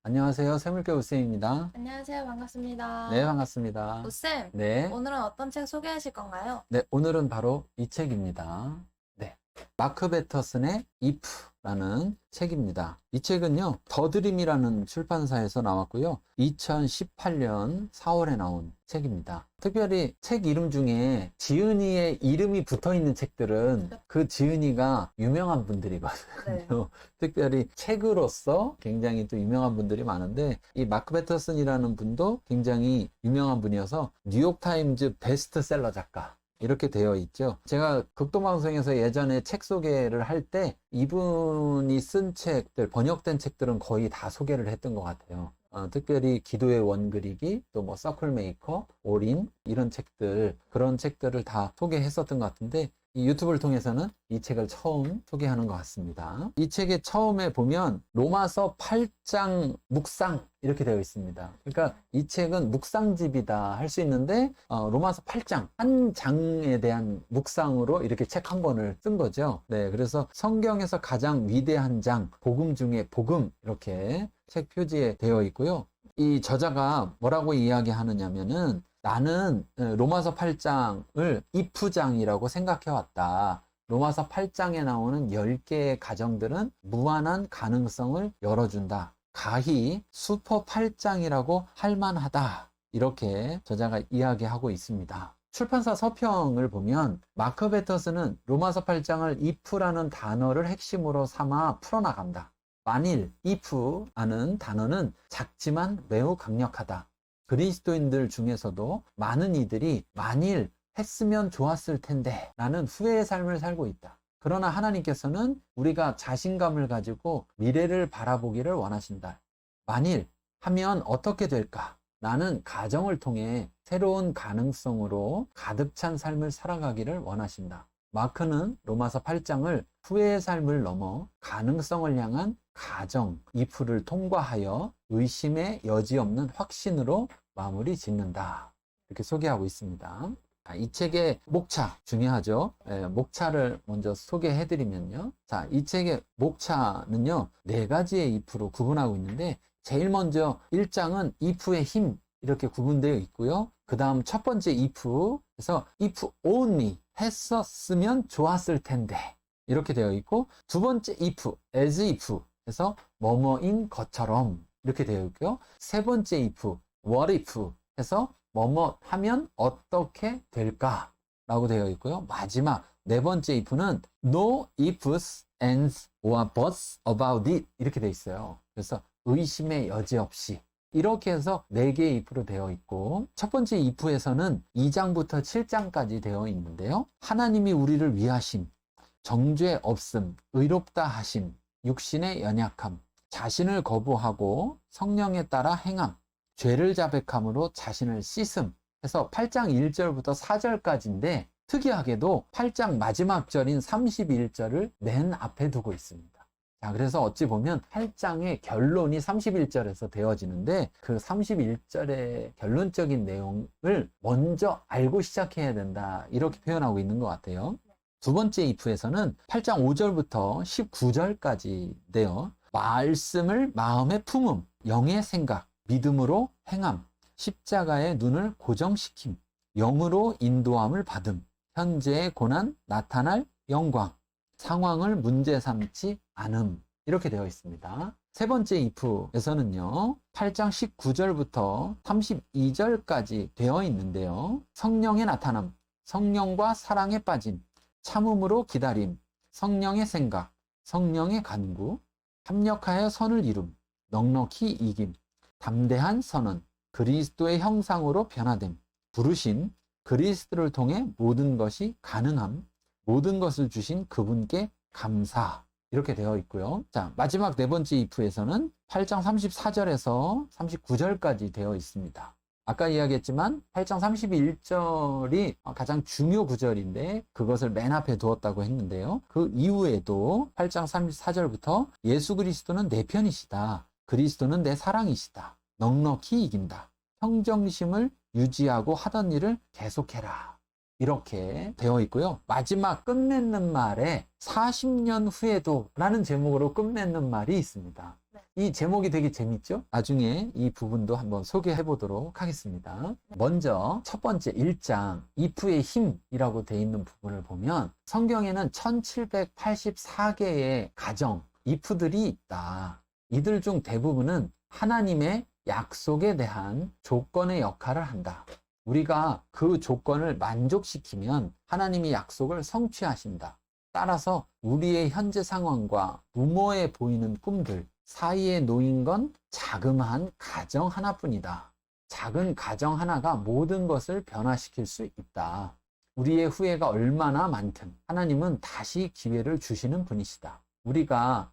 안녕하세요. 세물교 우쌤입니다. 안녕하세요. 반갑습니다. 네, 반갑습니다. 우쌤, 네. 오늘은 어떤 책 소개하실 건가요? 네, 오늘은 바로 이 책입니다. 네. 마크 베터슨의 If라는 책입니다. 이 책은요, 더드림이라는 출판사에서 나왔고요. 2018년 4월에 나온 책입니다. 특별히 책 이름 중에 지은이의 이름이 붙어 있는 책들은 그 지은이가 유명한 분들이거든요. 네. 특별히 책으로서 굉장히 또 유명한 분들이 많은데, 이 마크 베터슨이라는 분도 굉장히 유명한 분이어서 뉴욕타임즈 베스트셀러 작가, 이렇게 되어 있죠. 제가 극동방송에서 예전에 책 소개를 할 때 이분이 쓴 책들, 번역된 책들은 거의 다 소개를 했던 것 같아요. 특별히 기도의 원그리기, 또 뭐 서클 메이커, 올인, 이런 책들, 그런 책들을 다 소개했었던 것 같은데, 이 유튜브를 통해서는 이 책을 처음 소개하는 것 같습니다. 이 책의 처음에 보면 로마서 8장 묵상 이렇게 되어 있습니다. 그러니까 이 책은 묵상집이다 할 수 있는데, 로마서 8장 한 장에 대한 묵상으로 이렇게 책 한 권을 쓴 거죠. 네, 그래서 성경에서 가장 위대한 장, 복음 중에 복음, 이렇게 책 표지에 되어 있고요. 이 저자가 뭐라고 이야기하느냐면은, 나는 로마서 8장을 이프장이라고 생각해 왔다. 로마서 8장에 나오는 10개의 가정들은 무한한 가능성을 열어준다. 가히 슈퍼 8장이라고 할 만하다. 이렇게 저자가 이야기하고 있습니다. 출판사 서평을 보면 마크 베터슨은 로마서 8장을 if라는 단어를 핵심으로 삼아 풀어나간다. 만일 if라는 단어는 작지만 매우 강력하다. 그리스도인들 중에서도 많은 이들이 만일 했으면 좋았을 텐데 라는 후회의 삶을 살고 있다. 그러나 하나님께서는 우리가 자신감을 가지고 미래를 바라보기를 원하신다. 만일 하면 어떻게 될까? 라는 가정을 통해 새로운 가능성으로 가득 찬 삶을 살아가기를 원하신다. 마크는 로마서 8장을 후회의 삶을 넘어 가능성을 향한 가정, if를 통과하여 의심의 여지 없는 확신으로 마무리 짓는다. 이렇게 소개하고 있습니다. 이 책의 목차, 중요하죠. 목차를 먼저 소개해드리면요. 자, 이 책의 목차는요, 4가지의 if로 구분하고 있는데, 제일 먼저 1장은 if의 힘, 이렇게 구분되어 있고요. 그 다음 첫 번째 if에서 if only 했었으면 좋았을 텐데 이렇게 되어 있고, 두 번째 if, as if 해서 뭐뭐인 것처럼 이렇게 되어 있고요. 세 번째 if, what if 해서 뭐뭐 하면 어떻게 될까 라고 되어 있고요. 마지막 네 번째 if는 no ifs, ands, or buts about it 이렇게 되어 있어요. 그래서 의심의 여지 없이 이렇게 해서 4개의 if로 되어 있고, 첫 번째 if에서는 2장부터 7장까지 되어 있는데요. 하나님이 우리를 위하심, 정죄 없음, 의롭다 하심, 육신의 연약함, 자신을 거부하고 성령에 따라 행함, 죄를 자백함으로 자신을 씻음 해서 8장 1절부터 4절까지인데, 특이하게도 8장 마지막 절인 31절을 맨 앞에 두고 있습니다. 자, 그래서 어찌 보면 8장의 결론이 31절에서 되어지는데, 그 31절의 결론적인 내용을 먼저 알고 시작해야 된다. 이렇게 표현하고 있는 것 같아요. 두 번째 if에서는 8장 5절부터 19절까지인데요. 말씀을 마음에 품음, 영의 생각, 믿음으로 행함, 십자가의 눈을 고정시킴, 영으로 인도함을 받음, 현재의 고난, 나타날 영광, 상황을 문제 삼지 않음 이렇게 되어 있습니다. 세 번째 if에서는요, 8장 19절부터 32절까지 되어 있는데요. 성령의 나타남, 성령과 사랑에 빠짐, 참음으로 기다림, 성령의 생각, 성령의 간구, 합력하여 선을 이룸, 넉넉히 이김, 담대한 선언, 그리스도의 형상으로 변화됨, 부르심, 그리스도를 통해 모든 것이 가능함, 모든 것을 주신 그분께 감사 이렇게 되어 있고요. 자, 마지막 네 번째 if에서는 8장 34절에서 39절까지 되어 있습니다. 아까 이야기했지만 8장 31절이 가장 중요 구절인데 그것을 맨 앞에 두었다고 했는데요. 그 이후에도 8장 34절부터 예수 그리스도는 내 편이시다. 그리스도는 내 사랑이시다. 넉넉히 이긴다. 평정심을 유지하고 하던 일을 계속해라. 이렇게 되어 있고요. 마지막 끝맺는 말에 40년 후에도 라는 제목으로 끝맺는 말이 있습니다. 이 제목이 되게 재밌죠? 나중에 이 부분도 한번 소개해 보도록 하겠습니다. 먼저 첫 번째 1장 if의 힘이라고 되어 있는 부분을 보면 성경에는 1784개의 가정, if들이 있다. 이들 중 대부분은 하나님의 약속에 대한 조건의 역할을 한다. 우리가 그 조건을 만족시키면 하나님이 약속을 성취하신다. 따라서 우리의 현재 상황과 부모에 보이는 꿈들 사이에 놓인 건 자그마한 가정 하나뿐이다. 작은 가정 하나가 모든 것을 변화시킬 수 있다. 우리의 후회가 얼마나 많든 하나님은 다시 기회를 주시는 분이시다.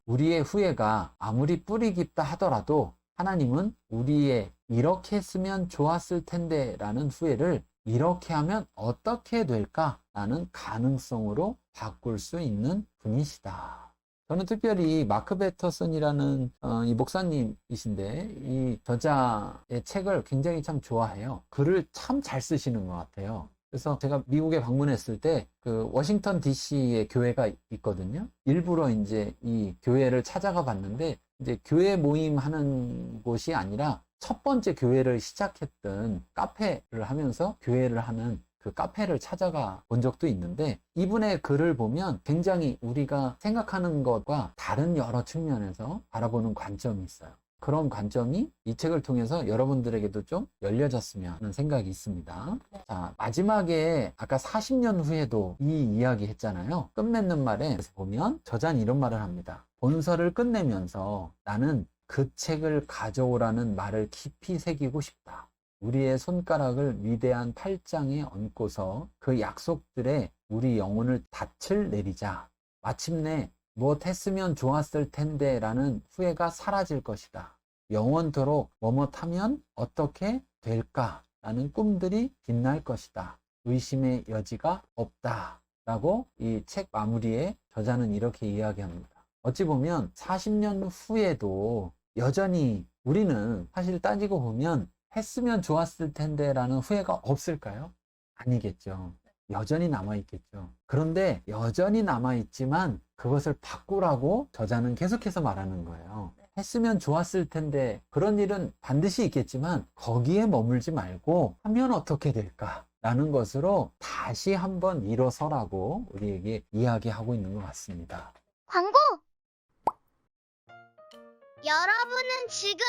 우리의 후회가 아무리 뿌리 깊다 하더라도 하나님은 우리의 이렇게 했으면 좋았을 텐데 라는 후회를 이렇게 하면 어떻게 될까? 라는 가능성으로 바꿀 수 있는 분이시다. 저는 특별히 마크 베터슨이라는 이 목사님이신데 이 저자의 책을 굉장히 참 좋아해요. 글을 참 잘 쓰시는 것 같아요. 그래서 제가 미국에 방문했을 때 그 워싱턴 DC에 교회가 있거든요. 일부러 이제 이 교회를 찾아가 봤는데 이제 교회 모임 하는 곳이 아니라 첫 번째 교회를 시작했던 카페를 하면서 교회를 하는 그 카페를 찾아가 본 적도 있는데 이분의 글을 보면 굉장히 우리가 생각하는 것과 다른 여러 측면에서 바라보는 관점이 있어요. 그런 관점이 이 책을 통해서 여러분들에게도 좀 열려졌으면 하는 생각이 있습니다. 자, 마지막에 아까 40년 후에도 이 이야기 했잖아요. 끝맺는 말에 보면 저자는 이런 말을 합니다. 본서를 끝내면서 나는 그 책을 가져오라는 말을 깊이 새기고 싶다. 우리의 손가락을 위대한 팔짱에 얹고서 그 약속들에 우리 영혼을 닻을 내리자. 마침내 무엇 했으면 좋았을 텐데 라는 후회가 사라질 것이다. 영원토록 뭐뭇하면 어떻게 될까? 라는 꿈들이 빛날 것이다. 의심의 여지가 없다. 라고 이 책 마무리에 저자는 이렇게 이야기합니다. 어찌 보면 40년 후에도 여전히 우리는 사실 따지고 보면 했으면 좋았을 텐데 라는 후회가 없을까요? 아니겠죠. 여전히 남아있겠죠. 그런데 여전히 남아있지만 그것을 바꾸라고 저자는 계속해서 말하는 거예요. 했으면 좋았을 텐데 그런 일은 반드시 있겠지만 거기에 머물지 말고 하면 어떻게 될까? 라는 것으로 다시 한번 일어서라고 우리에게 이야기하고 있는 것 같습니다. 광고! 여러분은 지금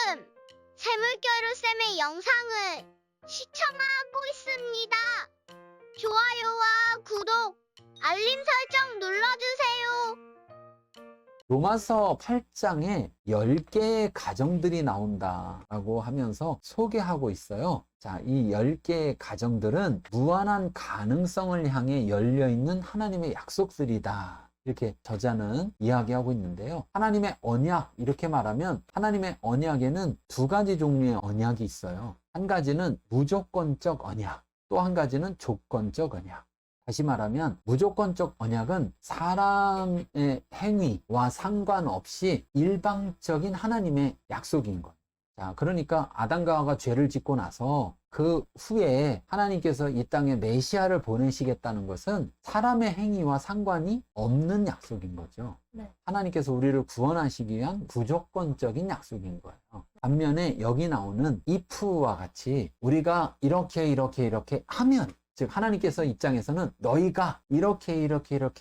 세물겨루쌤의 영상을 시청하고 있습니다. 좋아요와 구독, 알림 설정 눌러주세요. 로마서 8장에 10개의 가정들이 나온다라고 하면서 소개하고 있어요. 자, 이 10개의 가정들은 무한한 가능성을 향해 열려있는 하나님의 약속들이다. 이렇게 저자는 이야기하고 있는데요. 하나님의 언약, 이렇게 말하면 하나님의 언약에는 두 가지 종류의 언약이 있어요. 한 가지는 무조건적 언약, 또 한 가지는 조건적 언약. 다시 말하면 무조건적 언약은 사람의 행위와 상관없이 일방적인 하나님의 약속인 거예요. 자, 그러니까 아담과 하와가 죄를 짓고 나서 그 후에 하나님께서 이 땅에 메시아를 보내시겠다는 것은 사람의 행위와 상관이 없는 약속인 거죠. 네. 하나님께서 우리를 구원하시기 위한 무조건적인 약속인 거예요. 반면에 여기 나오는 if와 같이 우리가 이렇게 하면, 즉 하나님께서 입장에서는 너희가 이렇게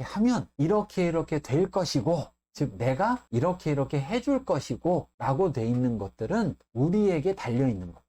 하면 이렇게 될 것이고, 즉 내가 이렇게 해줄 것이고 라고 돼 있는 것들은 우리에게 달려 있는 것.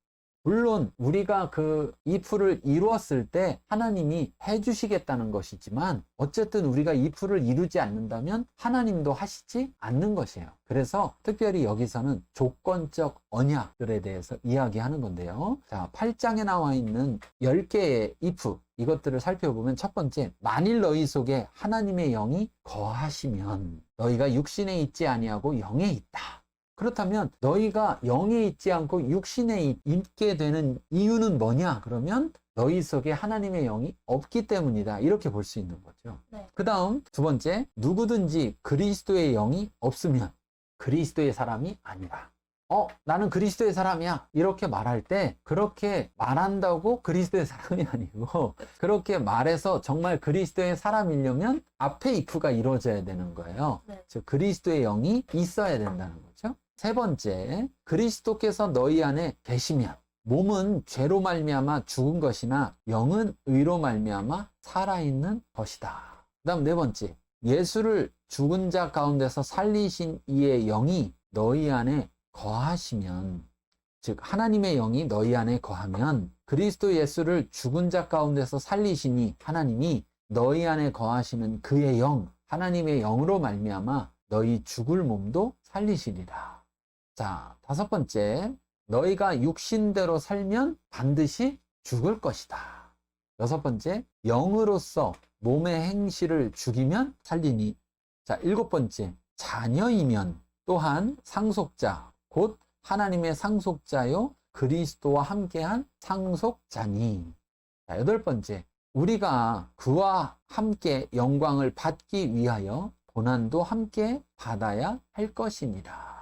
물론 우리가 그 if를 이루었을 때 하나님이 해주시겠다는 것이지만 어쨌든 우리가 if를 이루지 않는다면 하나님도 하시지 않는 것이에요. 그래서 특별히 여기서는 조건적 언약들에 대해서 이야기하는 건데요. 자, 8장에 나와 있는 10개의 if, 이것들을 살펴보면 첫 번째, 만일 너희 속에 하나님의 영이 거하시면 너희가 육신에 있지 아니하고 영에 있다. 그렇다면 너희가 영에 있지 않고 육신에 있게 되는 이유는 뭐냐? 그러면 너희 속에 하나님의 영이 없기 때문이다. 이렇게 볼 수 있는 거죠. 네. 그 다음 두 번째, 누구든지 그리스도의 영이 없으면 그리스도의 사람이 아니라. 나는 그리스도의 사람이야. 이렇게 말할 때 그렇게 말한다고 그리스도의 사람이 아니고 그렇게 말해서 정말 그리스도의 사람이려면 앞에 if가 이루어져야 되는 거예요. 네. 즉 그리스도의 영이 있어야 된다는 거죠. 세 번째, 그리스도께서 너희 안에 계시면 몸은 죄로 말미암아 죽은 것이나 영은 의로 말미암아 살아있는 것이다. 그 다음 네 번째, 예수를 죽은 자 가운데서 살리신 이의 영이 너희 안에 거하시면, 즉 하나님의 영이 너희 안에 거하면 그리스도 예수를 죽은 자 가운데서 살리시니 하나님이 너희 안에 거하시는 그의 영, 하나님의 영으로 말미암아 너희 죽을 몸도 살리시리라. 자, 다섯 번째, 너희가 육신대로 살면 반드시 죽을 것이다. 여섯 번째, 영으로서 몸의 행실을 죽이면 살리니. 자, 일곱 번째, 자녀이면 또한 상속자, 곧 하나님의 상속자요 그리스도와 함께한 상속자니. 자, 여덟 번째, 우리가 그와 함께 영광을 받기 위하여 고난도 함께 받아야 할 것이니라.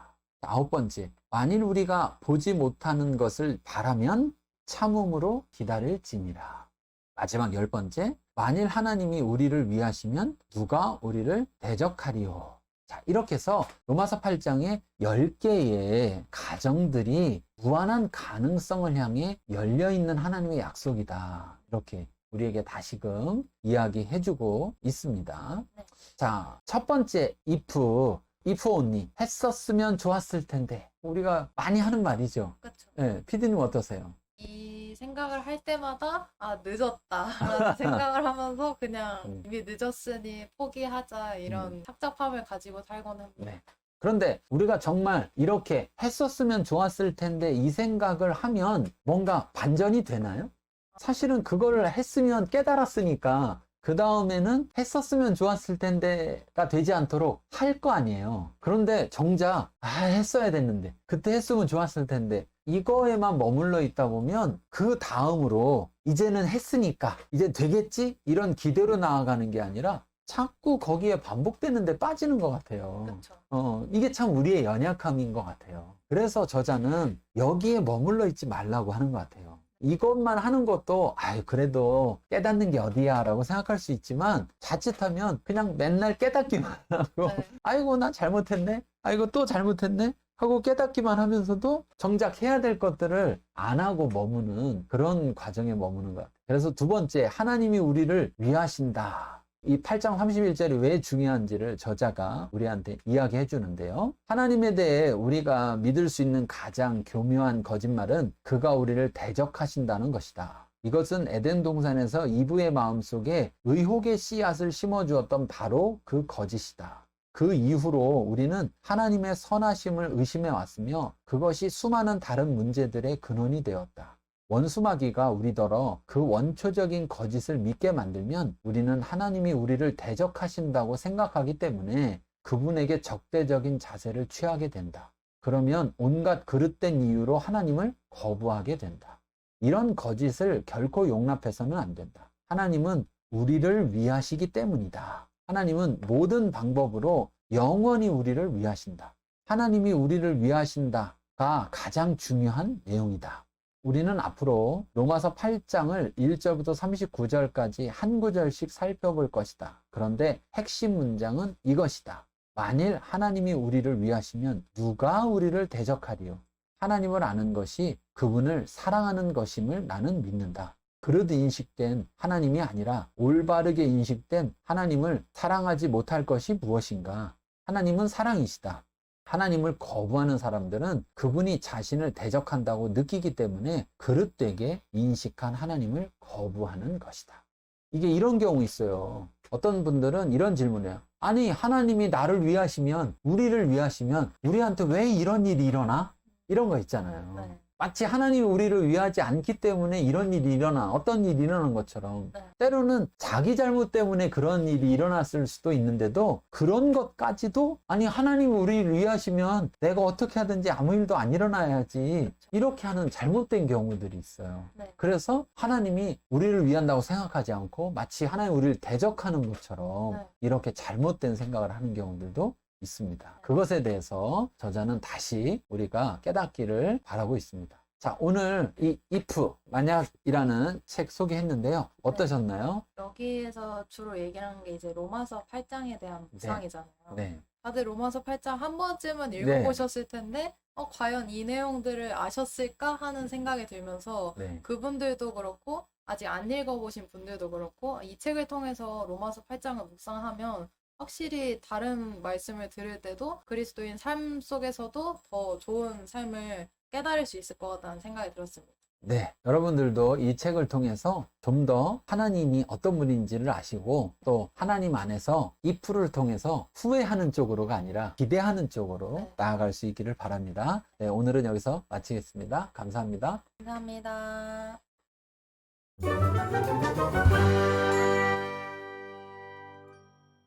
아홉 번째, 만일 우리가 보지 못하는 것을 바라면 참음으로 기다릴지니라. 마지막 열 번째, 만일 하나님이 우리를 위하시면 누가 우리를 대적하리요. 자, 이렇게 해서 로마서 8장에 10개의 가정들이 무한한 가능성을 향해 열려있는 하나님의 약속이다. 이렇게 우리에게 다시금 이야기해주고 있습니다. 네. 자, 첫 번째 if only 했었으면 좋았을 텐데 우리가 많이 하는 말이죠. 그렇죠. 네, 피디님 어떠세요? 이 생각을 할 때마다 늦었다라는 생각을 하면서 그냥 이미 늦었으니 포기하자 이런 착잡함을 가지고 살곤 합니다. 네. 그런데 우리가 정말 이렇게 했었으면 좋았을 텐데 이 생각을 하면 뭔가 반전이 되나요? 사실은 그거를 했으면 깨달았으니까 그 다음에는 했었으면 좋았을 텐데가 되지 않도록 할 거 아니에요. 그런데 정작 했어야 됐는데 그때 했으면 좋았을 텐데 이거에만 머물러 있다 보면 그 다음으로 이제는 했으니까 이제 되겠지? 이런 기대로 나아가는 게 아니라 자꾸 거기에 반복되는데 빠지는 것 같아요. 그렇죠. 이게 참 우리의 연약함인 것 같아요. 그래서 저자는 여기에 머물러 있지 말라고 하는 것 같아요. 이것만 하는 것도 그래도 깨닫는 게 어디야 라고 생각할 수 있지만 자칫하면 그냥 맨날 깨닫기만 하고 네. 아이고 나 잘못했네, 아이고 또 잘못했네 하고 깨닫기만 하면서도 정작 해야 될 것들을 안 하고 머무는 그런 과정에 머무는 것 같아요. 그래서 두 번째, 하나님이 우리를 위하신다. 이 8장 31절이 왜 중요한지를 저자가 우리한테 이야기해 주는데요. 하나님에 대해 우리가 믿을 수 있는 가장 교묘한 거짓말은 그가 우리를 대적하신다는 것이다. 이것은 에덴 동산에서 이브의 마음속에 의혹의 씨앗을 심어주었던 바로 그 거짓이다. 그 이후로 우리는 하나님의 선하심을 의심해 왔으며 그것이 수많은 다른 문제들의 근원이 되었다. 원수마귀가 우리더러 그 원초적인 거짓을 믿게 만들면 우리는 하나님이 우리를 대적하신다고 생각하기 때문에 그분에게 적대적인 자세를 취하게 된다. 그러면 온갖 그릇된 이유로 하나님을 거부하게 된다. 이런 거짓을 결코 용납해서는 안 된다. 하나님은 우리를 위하시기 때문이다. 하나님은 모든 방법으로 영원히 우리를 위하신다. 하나님이 우리를 위하신다가 가장 중요한 내용이다. 우리는 앞으로 로마서 8장을 1절부터 39절까지 한 구절씩 살펴볼 것이다. 그런데 핵심 문장은 이것이다. 만일 하나님이 우리를 위하시면 누가 우리를 대적하리요? 하나님을 아는 것이 그분을 사랑하는 것임을 나는 믿는다. 그릇 인식된 하나님이 아니라 올바르게 인식된 하나님을 사랑하지 못할 것이 무엇인가? 하나님은 사랑이시다. 하나님을 거부하는 사람들은 그분이 자신을 대적한다고 느끼기 때문에 그릇되게 인식한 하나님을 거부하는 것이다. 이게 이런 경우 있어요. 어떤 분들은 이런 질문을 해요. 아니, 하나님이 나를 위하시면, 우리를 위하시면 우리한테 왜 이런 일이 일어나? 이런 거 있잖아요. 네. 마치 하나님이 우리를 위하지 않기 때문에 이런 일이 일어나, 어떤 일이 일어난 것처럼 네. 때로는 자기 잘못 때문에 그런 일이 일어났을 수도 있는데도 그런 것까지도 아니, 하나님이 우리를 위하시면 내가 어떻게 하든지 아무 일도 안 일어나야지 이렇게 하는 잘못된 경우들이 있어요. 네. 그래서 하나님이 우리를 위한다고 생각하지 않고 마치 하나님이 우리를 대적하는 것처럼 네. 이렇게 잘못된 생각을 하는 경우들도 있습니다. 그것에 대해서 저자는 다시 우리가 깨닫기를 바라고 있습니다. 자, 오늘 이 if, 만약이라는 책 소개했는데요. 어떠셨나요? 여기에서 주로 얘기하는 게 이제 로마서 8장에 대한 묵상이잖아요. 네. 다들 로마서 8장 한 번쯤은 읽어보셨을 텐데 과연 이 내용들을 아셨을까 하는 생각이 들면서 네. 그분들도 그렇고 아직 안 읽어보신 분들도 그렇고 이 책을 통해서 로마서 8장을 묵상하면 확실히 다른 말씀을 들을 때도 그리스도인 삶 속에서도 더 좋은 삶을 깨달을 수 있을 것 같다는 생각이 들었습니다. 네, 여러분들도 이 책을 통해서 좀 더 하나님이 어떤 분인지를 아시고 또 하나님 안에서 if를 통해서 후회하는 쪽으로가 아니라 기대하는 쪽으로 네. 나아갈 수 있기를 바랍니다. 네, 오늘은 여기서 마치겠습니다. 감사합니다. 감사합니다.